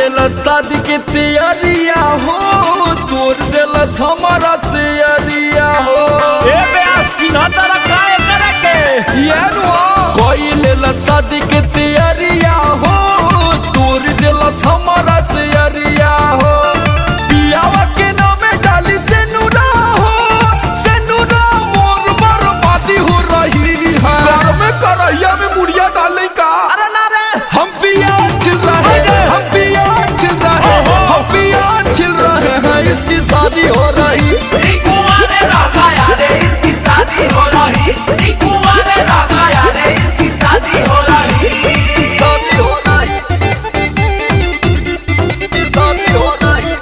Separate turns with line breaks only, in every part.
लेला शादी के तैयारिया हो, तोड़ देला हमारा से अरिया हो।
ए बेस चिन्ह तारा काहे करे के
यार कोई लेला शादी के तैयारिया हो, तोड़ देला हमारा से अरिया हो। पियावा के नामे डाली से नूरा हो, से नूरा मोर बर्बादी हो रही है। घर में करैया में मुड़िया डाले का,
अरे ना रे
हम पिया छिल रहे हैं, हम पिया छिल रहे हैं, हम पिया छिल रहे हैं, इसकी शादी हो रही।
कुंवारे राधा यारे इसकी शादी हो रही, कुंवारे राधा यारे इसकी शादी हो रही,
शादी हो रही, शादी हो रही।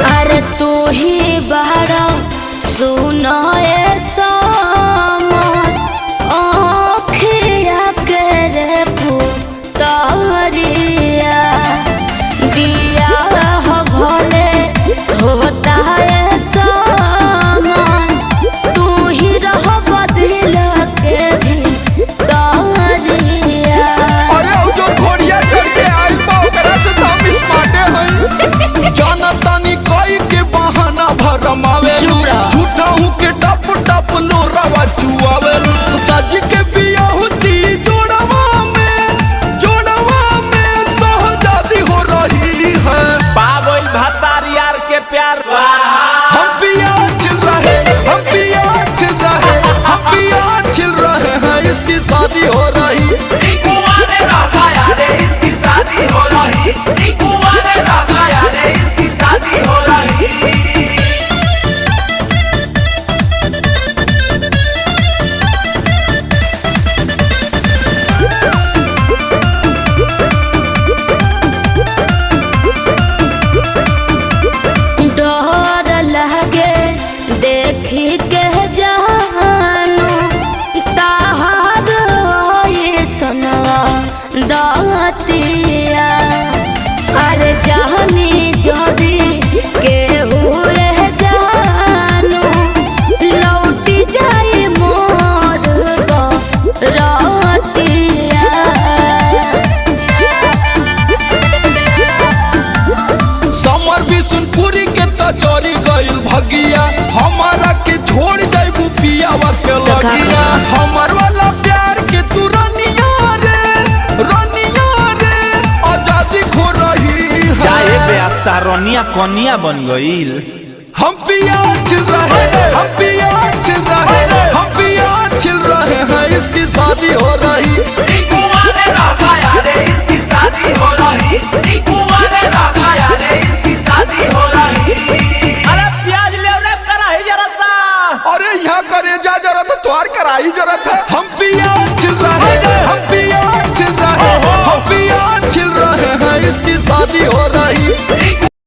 अरे तू ही बहरा सुनो ओखिया के रे पुतरिया बिया भले होता है सामान, तू ही रह बदल के भी तरिया।
अरे वो जो घोड़िया चढ़ के आई बा ओकरा से तो हम स्मार्टे हई। जाना तानी कोई के बहाना भरमावे,
चुप रह।
झूठा हूँ के टप टप लोरावा चुआवे। साजी के बिया होती जोड़वा में सहजादी हो रही है।
पागल भतार यार के प्यार
हम पिया छिल रहे, हम पिया छिल रहे, हम पिया छिल रहे हैं, इसकी शादी हो रही।
कुंवारे राधा यारे इसकी शादी हो रही, कुंवारे राधा यारे इसकी शादी हो रही।
डर लगे देखी के जानू ताहार ये सुनवा दातिया। अरे जानी जदी के हुए जानू लौटी जाए मोर रातिया।
समर बिशुनपुरी के तो चोरी गइल भगिया, हमारा के छोड़ जाइबू पियावा के लगिया। हमर वाला प्यार के तू रनिया रे आजादी खो रही
चाहे
है।
बेस्ता रोनिया कोनिया बन गईल।
हम पिया छिल रहे हैं, हम पिया छिल रहे हैं, हम पिया छिल रहे हैं, इसकी शादी हो रही।